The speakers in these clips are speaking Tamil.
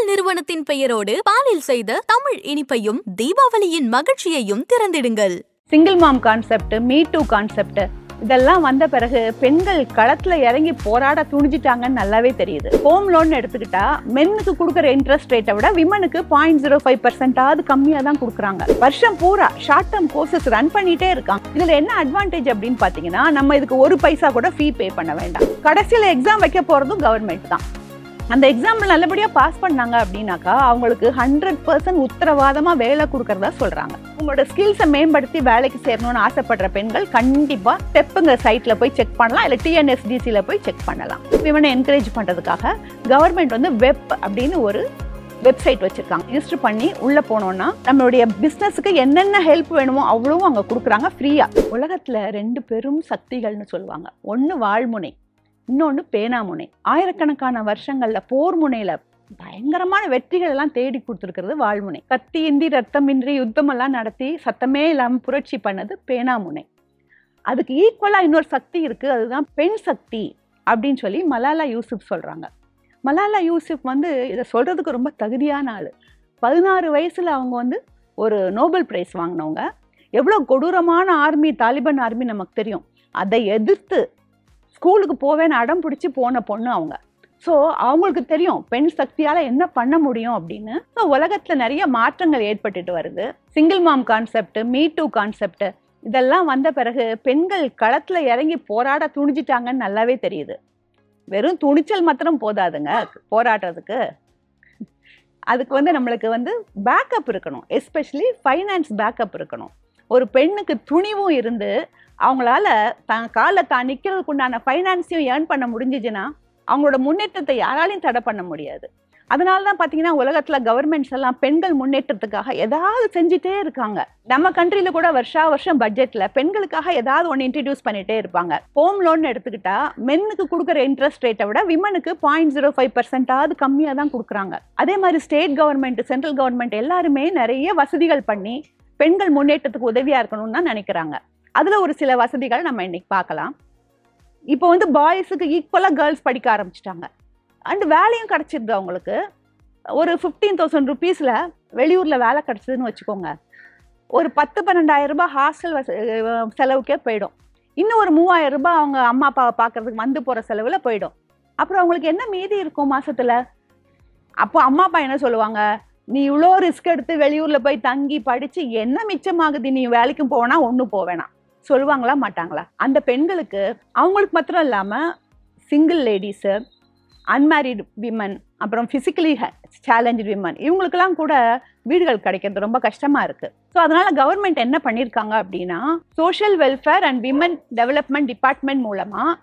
பால் நிறுவனத்தின் பெயரோடு பாலில் செய்த தமிழ் இனிப்பையும் தீபாவளியின் மகிழ்ச்சியையும் திறந்திடுங்கள். சிங்கிள் மாம் கான்செப்ட், மீ டூ கான்செப்ட் இதெல்லாம் வந்த பிறகு பெண்கள் களத்துல இறங்கி போராட துணிஞ்சிட்டாங்கன்னு நல்லாவே தெரியுது. ஹோம் லோன் எடுத்துக்கிட்டா மென்னுக்கு கொடுக்குற இன்ட்ரெஸ்ட் ரேட்டை விட விமனுக்கு 0.05% கம்மியா தான் கொடுக்குறாங்க. வருஷம் பூரா ஷார்ட் டேர்ம் கோர்சஸ் ரன் பண்ணிட்டே இருக்காங்க. இதுல என்ன அட்வான்டேஜ் அப்படின்னு பாத்தீங்கன்னா, நம்ம இதுக்கு ஒரு பைசா கூட ஃபீ பே பண்ண வேண்டாம். கடைசியில எக்ஸாம் வைக்க போறதும் கவர்மெண்ட் தான். அந்த எக்ஸாம்ல நல்லபடியா பாஸ் பண்ணாங்க அப்படின்னாக்கா அவங்களுக்கு 100% உத்தரவாதமா வேலை கொடுக்கறதா சொல்றாங்க. உங்களோட ஸ்கில்ஸை மேம்படுத்தி வேலைக்கு சேரணும்னு ஆசைப்படுற பெண்கள் கண்டிப்பா ஸ்டெப்புங்க சைட்ல போய் செக் பண்ணலாம், இல்ல TNSDCல போய் செக் பண்ணலாம். இவனை என்கரேஜ் பண்றதுக்காக கவர்மெண்ட் வந்து வெப் அப்படின்னு ஒரு வெப்சைட் வச்சிருக்காங்க. ரிஜிஸ்டர் பண்ணி உள்ள போனோம்னா நம்மளுடைய பிசினஸுக்கு என்னென்ன ஹெல்ப் வேணுமோ அவ்வளவும் அங்க கொடுக்குறாங்க ஃப்ரீயா. உலகத்துல 2 பெரும் சக்திகள்னு சொல்லுவாங்க. ஒன்னு வாழ்முனை, இன்னொன்று பேனாமுனை. ஆயிரக்கணக்கான வருஷங்கள்ல போர் முனையில பயங்கரமான வெற்றிகள் எல்லாம் தேடி கொடுத்துருக்கிறது வாழ்முனை. கத்தி இன்றி ரத்தமின்றி யுத்தம் எல்லாம் நடத்தி சத்தமே இல்லாம புரட்சி பண்ணது பேனாமுனை. அதுக்கு ஈக்குவலா இன்னொரு சக்தி இருக்கு, அதுதான் பெண் சக்தி அப்படின்னு சொல்லி மலாலா யூசுப் சொல்றாங்க. மலாலா யூசுப் வந்து இதை சொல்றதுக்கு ரொம்ப தகுதியான ஆளு. 16 வயசுல அவங்க வந்து ஒரு நோபல் பிரைஸ் வாங்கினவங்க. எவ்வளோ கொடூரமான ஆர்மி, தாலிபான் ஆர்மி நமக்கு தெரியும். அதை எதிர்த்து ஸ்கூலுக்கு போவேன்னு அடம் பிடிச்சி போன பொண்ணு அவங்க. ஸோ அவங்களுக்கு தெரியும் பெண் சக்தியால் என்ன பண்ண முடியும் அப்படின்னு. ஸோ உலகத்தில் நிறைய மாற்றங்கள் ஏற்பட்டுட்டு வருது. சிங்கிள் மாம் கான்செப்ட், மீ டூ கான்செப்ட் இதெல்லாம் வந்த பிறகு பெண்கள் களத்தில் இறங்கி போராட துணிஞ்சிட்டாங்கன்னு நல்லாவே தெரியுது. வெறும் துணிச்சல் மாத்திரம் போதாதுங்க போராடுறதுக்கு. அதுக்கு வந்து நம்மளுக்கு வந்து பேக்கப் இருக்கணும், எஸ்பெஷலி ஃபைனான்ஸ் பேக்கப் இருக்கணும். ஒரு பெண்ணுக்கு துணிவும் இருந்து அவங்களால தான் காலில் தான் நிற்கிறதுக்கு உண்டான ஃபைனான்ஸையும் ஏர்ன் பண்ண முடிஞ்சிச்சுன்னா அவங்களோட முன்னேற்றத்தை யாராலையும் தடை பண்ண முடியாது. அதனால தான் பார்த்தீங்கன்னா உலகத்தில் கவர்மெண்ட்ஸ் எல்லாம் பெண்கள் முன்னேற்றத்துக்காக ஏதாவது செஞ்சுட்டே இருக்காங்க. நம்ம கண்ட்ரியில கூட வருஷம் பட்ஜெட்டில் பெண்களுக்காக ஏதாவது ஒன்று இன்ட்ரடியூஸ் பண்ணிட்டே இருப்பாங்க. ஹோம் லோன் எடுத்துக்கிட்டா மென்னுக்கு கொடுக்குற இன்ட்ரெஸ்ட் ரேட்டை விட விமனுக்கு 0.05% கம்மியாக தான் கொடுக்குறாங்க. அதே மாதிரி ஸ்டேட் கவர்மெண்ட், சென்ட்ரல் கவர்மெண்ட் எல்லாருமே நிறைய வசதிகள் பண்ணி பெண்கள் முன்னேற்றத்துக்கு உதவியாக இருக்கணும்னு தான் நினைக்கிறாங்க. அதில் ஒரு சில வசதிகள் நம்ம இன்னைக்கு பார்க்கலாம். இப்போ வந்து பாய்ஸுக்கு ஈக்குவலாக கேர்ள்ஸ் படிக்க ஆரம்பிச்சிட்டாங்க. அண்ட் வேலையும் கிடச்சிருது அவங்களுக்கு. ஒரு 15,000 ருபீஸில் வெளியூரில் வேலை கிடச்சிதுன்னு வச்சுக்கோங்க. ஒரு 10-12,000 ரூபாய் ஹாஸ்டல் செலவுக்கே போயிடும். இன்னும் ஒரு 3,000 ரூபாய் அவங்க அம்மா அப்பாவை பார்க்கறதுக்கு வந்து போகிற செலவில் போயிடும். அப்புறம் அவங்களுக்கு என்ன மீதி இருக்கும் மாதத்தில்? அப்போ அம்மா அப்பா என்ன சொல்லுவாங்க, நீ இவ்வளோ ரிஸ்க் எடுத்து வெளியூரில் போய் தங்கி படித்து என்ன மிச்சமாகுது, நீ வேலைக்கும் போவேனா ஒன்றும் போவேனா சொல்லுவாங்களா மாட்டாங்களா? அந்த பெண்களுக்கு அவங்களுக்கு மாத்திரம் இல்லாமல் சிங்கிள் லேடிஸு, அன்மேரிட் விமன், அப்புறம் ஃபிசிக்கலி சேலஞ்சு விமன் இவங்களுக்கெல்லாம் கூட வீடுகள் கிடைக்கிறது ரொம்ப கஷ்டமாக இருக்குது. ஸோ அதனால் கவர்மெண்ட் என்ன பண்ணியிருக்காங்க அப்படின்னா, social welfare and women development department மூலமாக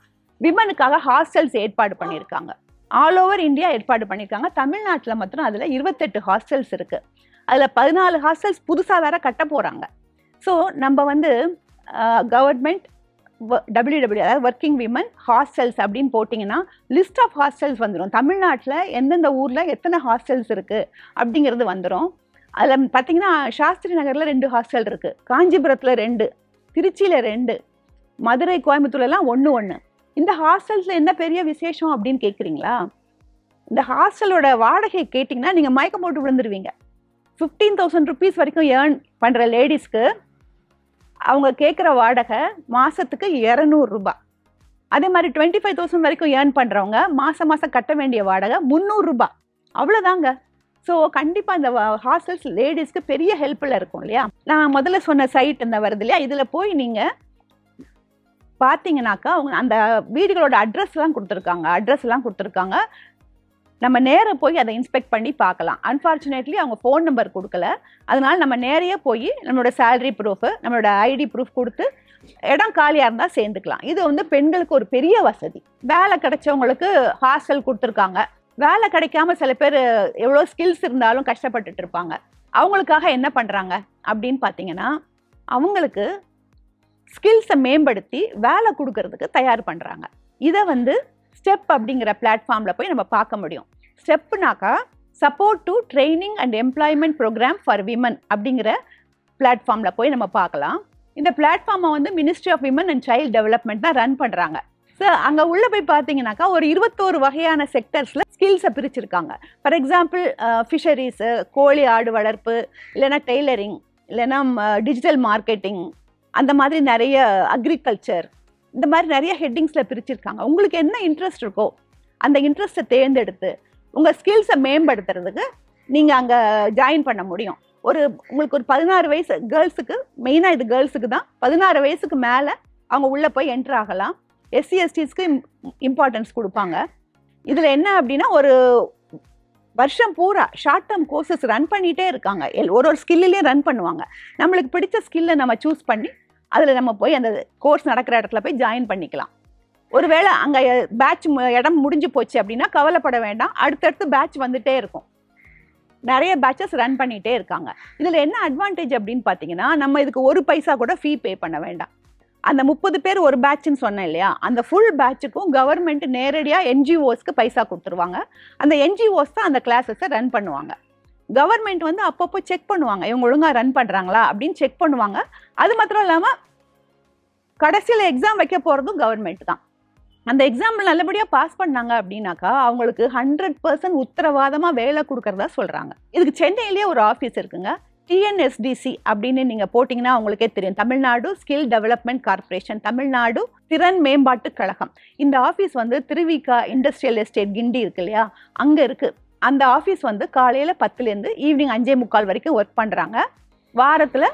விமனுக்காக ஹாஸ்டல்ஸ் ஏற்பாடு பண்ணியிருக்காங்க. ஆல் ஓவர் இந்தியா ஏற்பாடு பண்ணியிருக்காங்க. தமிழ்நாட்டில் மாத்திரம் அதில் 28 ஹாஸ்டல்ஸ் இருக்குது. அதில் 14 ஹாஸ்டல்ஸ் புதுசாக வேற கட்ட போகிறாங்க. ஸோ நம்ம வந்து கவர்மெண்ட் WWW அதாவது ஒர்க்கிங் விமன் ஹாஸ்டல்ஸ் அப்படின்னு போட்டிங்கன்னா லிஸ்ட் ஆஃப் ஹாஸ்டல்ஸ் வந்துடும். தமிழ்நாட்டில் எந்தெந்த ஊரில் எத்தனை ஹாஸ்டல்ஸ் இருக்குது அப்படிங்கிறது வந்துடும். அதில் பார்த்தீங்கன்னா சாஸ்திரி நகரில் 2 ஹாஸ்டல் இருக்குது, காஞ்சிபுரத்தில் 2, திருச்சியில் 2, மதுரை, கோயம்புத்தூர்லாம் 1. இந்த ஹாஸ்டல்ஸில் என்ன பெரிய விசேஷம் அப்படின்னு கேட்குறீங்களா? இந்த ஹாஸ்டலோட வாடகை கேட்டிங்கன்னா நீங்கள் மயக்கம் போட்டு விழுந்துருவீங்க. 15,000 ருபீஸ் வரைக்கும் ஏர்ன் பண்ணுற லேடிஸ்க்கு அவங்க கேட்குற வாடகை மாதத்துக்கு 200 ரூபாய். அதே மாதிரி 25,000 வரைக்கும் ஏர்ன் பண்ணுறவங்க மாதம் கட்ட வேண்டிய வாடகை 300 ரூபாய். அவ்வளோதாங்க. ஸோ கண்டிப்பாக இந்த ஹாஸ்டல்ஸ் லேடிஸ்க்கு பெரிய ஹெல்ப்ஃபுல்லாக இருக்கும் இல்லையா? நான் முதல்ல சொன்ன சைட் இந்த வருது இல்லையா, இதில் போய் நீங்கள் பார்த்தீங்கன்னாக்கா அவங்க அந்த வீடுகளோட அட்ரஸ்லாம் கொடுத்துருக்காங்க. நம்ம நேராக போய் அதை இன்ஸ்பெக்ட் பண்ணி பார்க்கலாம். அன்ஃபார்ச்சுனேட்லி அவங்க ஃபோன் நம்பர் கொடுக்கல. அதனால நம்ம நேரையே போய் நம்மளோட சேலரி ப்ரூஃபு, நம்மளோட ஐடி ப்ரூஃப் கொடுத்து இடம் காலியாக இருந்தால் சேர்ந்துக்கலாம். இது வந்து பெண்களுக்கு ஒரு பெரிய வசதி. வேலை கிடைச்சவங்களுக்கு ஹாஸ்டல் கொடுத்துருக்காங்க. வேலை கிடைக்காம சில பேர் எவ்வளோ ஸ்கில்ஸ் இருந்தாலும் கஷ்டப்பட்டுட்டு இருப்பாங்க. அவங்களுக்காக என்ன பண்ணுறாங்க அப்படின்னு பார்த்தீங்கன்னா, அவங்களுக்கு ஸ்கில்ஸை மேம்படுத்தி வேலை கொடுக்கறதுக்கு தயார் பண்ணுறாங்க. இதை வந்து ஸ்டெப் அப்படிங்கிற பிளாட்ஃபார்மில் போய் நம்ம பார்க்க முடியும். ஸ்டெப்னாக்கா support to training and employment program for women அப்படிங்கிற பிளாட்ஃபார்மில் போய் நம்ம பார்க்கலாம். இந்த பிளாட்ஃபார்மை வந்து ministry of women and child development தான் ரன் பண்ணுறாங்க. ஸோ அங்கே உள்ளே போய் பார்த்தீங்கன்னாக்கா ஒரு 21 வகையான செக்டர்ஸில் ஸ்கில்ஸை பிரிச்சிருக்காங்க. ஃபார் எக்ஸாம்பிள் ஃபிஷரிஸு, கோழி ஆடு வளர்ப்பு, இல்லைன்னா டெய்லரிங், இல்லைன்னா டிஜிட்டல் மார்க்கெட்டிங், அந்த மாதிரி நிறைய அக்ரிகல்ச்சர், இந்த மாதிரி நிறைய ஹெட்டிங்ஸில் பிரிச்சிருக்காங்க. உங்களுக்கு என்ன இன்ட்ரெஸ்ட் இருக்கோ அந்த இன்ட்ரெஸ்ட்டை தேர்ந்தெடுத்து உங்கள் ஸ்கில்ஸை மேம்படுத்துறதுக்கு நீங்கள் அங்கே ஜாயின் பண்ண முடியும். உங்களுக்கு ஒரு 16 வயசு கேர்ள்ஸுக்கு, மெயினாக இது கேர்ள்ஸுக்கு தான், 16 வயசுக்கு மேலே அவங்க உள்ளே போய் என்ட்ரு ஆகலாம். எஸ்சி எஸ்டிஸ்க்கு இம்பார்ட்டன்ஸ் கொடுப்பாங்க. இதில் என்ன அப்படின்னா ஒரு வருஷம் பூரா ஷார்ட் டேர்ம் கோர்சஸ் ரன் பண்ணிகிட்டே இருக்காங்க. ஒரு ஸ்கில்லையும் ரன் பண்ணுவாங்க. நம்மளுக்கு பிடிச்ச ஸ்கில்லை நம்ம சூஸ் பண்ணி அதில் நம்ம போய் அந்த கோர்ஸ் நடக்கிற இடத்துல போய் ஜாயின் பண்ணிக்கலாம். ஒருவேளை அங்கே பேட்ச் இடம் முடிஞ்சு போச்சு அப்படின்னா கவலைப்பட வேண்டாம், அடுத்தடுத்து பேட்ச் வந்துகிட்டே இருக்கும். நிறைய பேட்சஸ் ரன் பண்ணிகிட்டே இருக்காங்க. இதில் என்ன அட்வான்டேஜ் அப்படின்னு பார்த்தீங்கன்னா, நம்ம இதுக்கு ஒரு பைசா கூட ஃபீ பே பண்ண வேண்டாம். அந்த 30 பேர் ஒரு பேட்ச்னு சொன்னேன் இல்லையா, அந்த ஃபுல் பேட்சுக்கும் கவர்மெண்ட் நேரடியாக என்ஜிஓஸ்க்கு பைசா கொடுத்துருவாங்க. அந்த என்ஜிஓஸ் தான் அந்த கிளாஸஸை ரன் பண்ணுவாங்க. கவர்மெண்ட் வந்து அப்பப்போ செக் பண்ணுவாங்க, இவங்க ஒழுங்காக ரன் பண்ணுறாங்களா அப்படின்னு செக் பண்ணுவாங்க. அது மாத்திரம் இல்லாமல் கடைசியில் எக்ஸாம் வைக்க போகிறதும் கவர்மெண்ட் தான். அந்த எக்ஸாம்பிள் நல்லபடியாக பாஸ் பண்ணாங்க அப்படின்னாக்கா அவங்களுக்கு 100% உத்தரவாதமாக வேலை கொடுக்கறதா சொல்கிறாங்க. இதுக்கு சென்னையிலேயே ஒரு ஆஃபீஸ் இருக்குங்க. டிஎன்எஸ்டிசி அப்படின்னு நீங்கள் போட்டிங்கன்னா அவங்களுக்கே தெரியும், Tamil Nadu skill development corporation, Tamil Nadu திறன் மேம்பாட்டு கழகம். இந்த ஆஃபீஸ் வந்து திருவிகா இண்டஸ்ட்ரியல் எஸ்டேட் கிண்டி இருக்கு இல்லையா, அங்கே இருக்குது. அந்த ஆஃபீஸ் வந்து காலையில் 10லேருந்து ஈவினிங் 5:45 வரைக்கும் ஒர்க் பண்ணுறாங்க. வாரத்தில்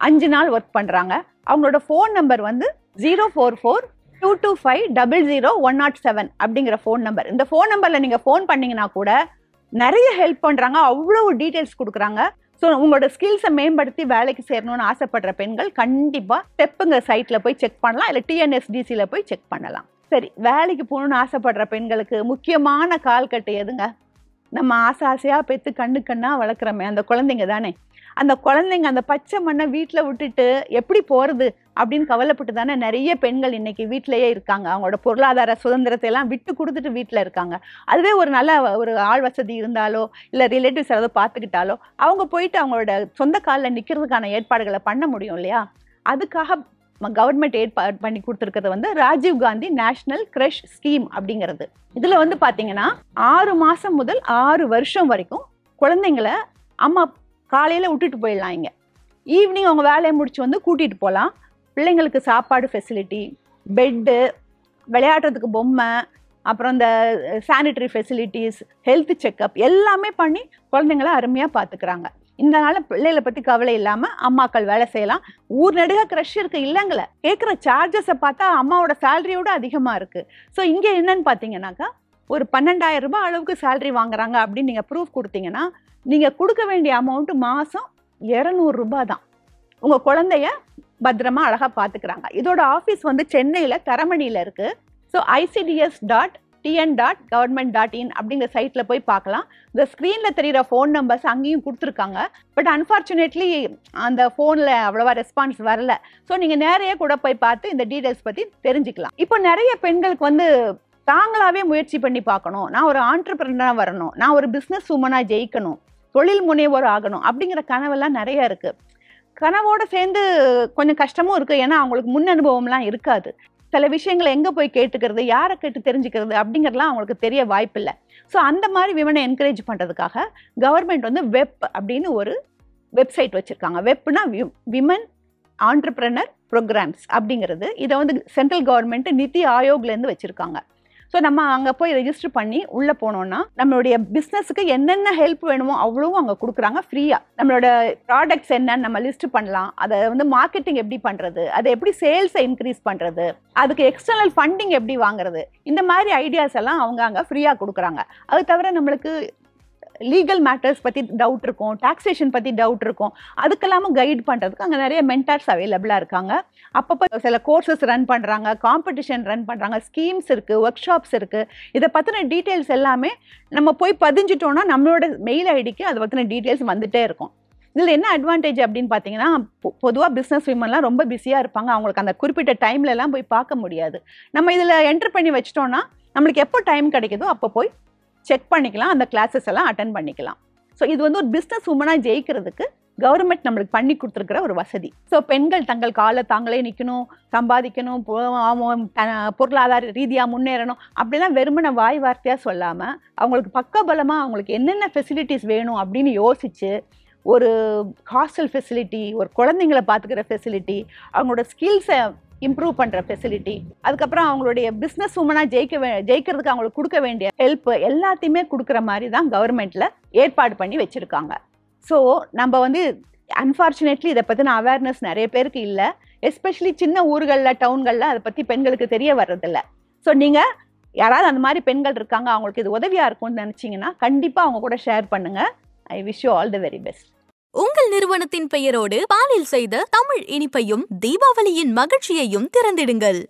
5 நாள் ஒர்க் பண்ணுறாங்க. அவங்களோட ஃபோன் நம்பர் வந்து 044-225-00107 அப்படிங்கிற ஃபோன் நம்பர். இந்த ஃபோன் நம்பரில் நீங்கள் ஃபோன் பண்ணிங்கன்னா கூட நிறைய ஹெல்ப் பண்ணுறாங்க, அவ்வளோ டீட்டெயில்ஸ் கொடுக்குறாங்க. ஸோ உங்களோட ஸ்கில்ஸை மேம்படுத்தி வேலைக்கு சேரணும்னு ஆசைப்படுற பெண்கள் கண்டிப்பாக ஸ்டெப்புங்க சைட்டில் போய் செக் பண்ணலாம், இல்லை டிஎன்எஸ்டிசியில் போய் செக் பண்ணலாம். சரி, வேலைக்கு போகணுன்னு ஆசைப்படுற பெண்களுக்கு முக்கியமான கால்கட்டு எதுங்க? நம்ம ஆசையாக பெற்று கண்ணாக வளர்க்குறோமே அந்த குழந்தைங்க தானே. அந்த குழந்தைங்க அந்த பச்சை மண்ணை வீட்டில் விட்டுட்டு எப்படி போகிறது அப்படின்னு கவலைப்பட்டு தானே நிறைய பெண்கள் இன்னைக்கு வீட்டிலேயே இருக்காங்க. அவங்களோட பொருளாதார சுதந்திரத்தை எல்லாம் விட்டு கொடுத்துட்டு வீட்டில் இருக்காங்க. அதுவே ஒரு நல்ல ஒரு ஆள் வசதி இருந்தாலோ இல்லை ரிலேட்டிவ்ஸ் ஏதாவது பார்த்துக்கிட்டாலோ அவங்க போயிட்டு அவங்களோட சொந்த காலில் நிற்கிறதுக்கான ஏற்பாடுகளை பண்ண முடியும் இல்லையா. அதுக்காக கவர்மெண்ட் ஏற்பாடு பண்ணி கொடுத்துருக்கிறது வந்து Rajiv Gandhi national crush scheme அப்படிங்கிறது. இதில் வந்து பார்த்தீங்கன்னா 6 மாதம் முதல் 6 வருஷம் வரைக்கும் குழந்தைங்களை அம்மா காலையில் விட்டுட்டு போயிடலாம். இங்கே ஈவினிங் அவங்க வேலையை முடிச்சு வந்து கூட்டிகிட்டு போகலாம். பிள்ளைங்களுக்கு சாப்பாடு ஃபெசிலிட்டி, பெட்டு, விளையாடுறதுக்கு பொம்மை, அப்புறம் இந்த சானிட்டரி ஃபெசிலிட்டிஸ், ஹெல்த் செக்கப் எல்லாமே பண்ணி குழந்தைங்கள அருமையாக பார்த்துக்கிறாங்க. இதனால பிள்ளைகளை பற்றி கவலை இல்லாமல் அம்மாக்கள் வேலை செய்யலாம். ஊர் நடுக க்ரஷ் இருக்குது இல்லைங்கள, கேட்குற சார்ஜஸை பார்த்தா அம்மாவோட சேலரியோட அதிகமாக இருக்குது. ஸோ இங்கே என்னன்னு பார்த்தீங்கன்னாக்கா ஒரு 12,000 ரூபாய் அளவுக்கு சேலரி வாங்குறாங்க அப்படின்னு நீங்கள் ப்ரூஃப் கொடுத்தீங்கன்னா நீங்கள் கொடுக்க வேண்டிய அமௌண்ட்டு மாதம் 200 ரூபாய் தான். உங்கள் குழந்தைய பத்திரமா அழகாக பார்த்துக்கிறாங்க. இதோட ஆஃபீஸ் வந்து சென்னையில் தரமணியில் இருக்குது. ஸோ ics.tn.government.in அப்படிங்கிற சைட்டில் போய் பார்க்கலாம். இந்த ஸ்க்ரீனில் தெரிகிற ஃபோன் நம்பர்ஸ் அங்கேயும் கொடுத்துருக்காங்க. பட் அன்ஃபார்ச்சுனேட்லி அந்த ஃபோனில் அவ்வளோவா ரெஸ்பான்ஸ் வரல. ஸோ நீங்கள் நிறைய கூட போய் பார்த்து இந்த டீட்டெயில்ஸ் பற்றி தெரிஞ்சுக்கலாம். இப்போ நிறைய பெண்களுக்கு வந்து தாங்களாகவே முயற்சி பண்ணி பார்க்கணும், நான் ஒரு ஆண்டர்பிரனராக வரணும், நான் ஒரு பிஸ்னஸ் உமனாக ஜெயிக்கணும், தொழில் முனைவோர் ஆகணும் அப்படிங்கிற கனவெல்லாம் நிறைய இருக்குது. கனவோடு சேர்ந்து கொஞ்சம் கஷ்டமும் இருக்குது. ஏன்னா அவங்களுக்கு முன் அனுபவம்லாம் இருக்காது. சில விஷயங்களை எங்கே போய் கேட்டுக்கிறது, யாரை கேட்டு தெரிஞ்சுக்கிறது அப்படிங்கிறதுலாம் அவங்களுக்கு தெரிய வாய்ப்பில்லை. ஸோ அந்த மாதிரி விமனை என்கரேஜ் பண்ணுறதுக்காக கவர்மெண்ட் வந்து வெப் அப்படின்னு ஒரு வெப்சைட் வச்சுருக்காங்க. வெப்னா விமன் ஆண்டர்பிரனர் ப்ரோக்ராம்ஸ் அப்படிங்கிறது. இதை வந்து சென்ட்ரல் கவர்மெண்ட் நிதி ஆயோக்லேருந்து வச்சுருக்காங்க. ஸோ நம்ம அங்கே போய் ரெஜிஸ்டர் பண்ணி உள்ளே போனோன்னா நம்மளுடைய பிஸ்னஸுக்கு என்னென்ன ஹெல்ப் வேணுமோ அவ்வளவும் அங்கே கொடுக்குறாங்க ஃப்ரீயாக. நம்மளோட ப்ராடக்ட்ஸ் என்னன்னு நம்ம லிஸ்ட் பண்ணலாம், அதை வந்து மார்க்கெட்டிங் எப்படி பண்ணுறது, அதை எப்படி சேல்ஸை இன்க்ரீஸ் பண்ணுறது, அதுக்கு எக்ஸ்டர்னல் ஃபண்டிங் எப்படி வாங்குறது, இந்த மாதிரி ஐடியாஸ் எல்லாம் அவங்க அங்கே ஃப்ரீயாக கொடுக்குறாங்க. அது தவிர நம்மளுக்கு லீகல் மேட்டர்ஸ் பற்றி டவுட் இருக்கும், டாக்ஸேஷன் பற்றி டவுட் இருக்கும், அதுக்கெல்லாமும் கைட் பண்ணுறதுக்கு அங்கே நிறைய மென்டார்ஸ் அவைலபிளாக இருக்காங்க. அப்பப்போ சில கோர்சஸ் ரன் பண்ணுறாங்க, காம்படிஷன் ரன் பண்ணுறாங்க, ஸ்கீம்ஸ் இருக்குது, ஒர்க் ஷாப்ஸ் இருக்குது. இதை பற்றின டீட்டெயில்ஸ் எல்லாமே நம்ம போய் பதிஞ்சிட்டோன்னா நம்மளோட மெயில் ஐடிக்கு அதை பற்றின டீட்டெயில்ஸ் வந்துகிட்டே இருக்கும். இதில் என்ன அட்வான்டேஜ் அப்படின்னு பார்த்தீங்கன்னா, பொதுவாக பிஸ்னஸ் விமன்லாம் ரொம்ப பிஸியாக இருப்பாங்க, அவங்களுக்கு அந்த குறிப்பிட்ட டைம்லலாம் போய் பார்க்க முடியாது. நம்ம இதில் என்ட்ரு பண்ணி வச்சிட்டோன்னா நம்மளுக்கு எப்போ டைம் கிடைக்குதோ அப்போ போய் செக் பண்ணிக்கலாம், அந்த கிளாஸஸ் எல்லாம் அட்டன் பண்ணிக்கலாம். ஸோ இது வந்து ஒரு பிஸ்னஸ் உமனாக ஜெயிக்கிறதுக்கு கவர்மெண்ட் நம்மளுக்கு பண்ணி கொடுத்துருக்கிற ஒரு வசதி. ஸோ பெண்கள் தங்கள் காலை தாங்களே நிற்கணும், சம்பாதிக்கணும், பொருளாதார ரீதியாக முன்னேறணும் அப்படிலாம் வெறுமன வாய் வார்த்தையாக சொல்லாமல் அவங்களுக்கு பக்கபலமாக அவங்களுக்கு என்னென்ன ஃபெசிலிட்டிஸ் வேணும் அப்படின்னு யோசித்து ஒரு ஹாஸ்டல் ஃபெசிலிட்டி, ஒரு குழந்தைங்களை பார்த்துக்கிற ஃபெசிலிட்டி, அவங்களோட ஸ்கில்ஸை இம்ப்ரூவ் பண்ணுற ஃபெசிலிட்டி, அதுக்கப்புறம் அவங்களுடைய பிஸ்னஸ் உமனாக ஜெயிக்கிறதுக்கு அவங்களுக்கு கொடுக்க வேண்டிய ஹெல்ப் எல்லாத்தையுமே கொடுக்குற மாதிரி தான் கவர்மெண்ட்டில் ஏற்பாடு பண்ணி வச்சுருக்காங்க. ஸோ நம்ம அன்ஃபார்ச்சுனேட்லி இதை பற்றின அவேர்னஸ் நிறைய பேருக்கு இல்லை. எஸ்பெஷலி சின்ன ஊர்களில், டவுன்களில் அதை பற்றி பெண்களுக்கு தெரிய வர்றதில்ல. ஸோ நீங்கள் யாராவது அந்த மாதிரி பெண்கள் இருக்காங்க, அவங்களுக்கு இது உதவியாக இருக்கும்னு நினச்சிங்கன்னா கண்டிப்பாக அவங்க கூட ஷேர் பண்ணுங்கள். I wish you all the very best. உங்கள் நிறுவனத்தின் பெயரோடு பாலில் செய்த தமிழ் இனிப்பையும் தீபாவளியின் மகிழ்ச்சியையும் திறந்திடுங்கள்.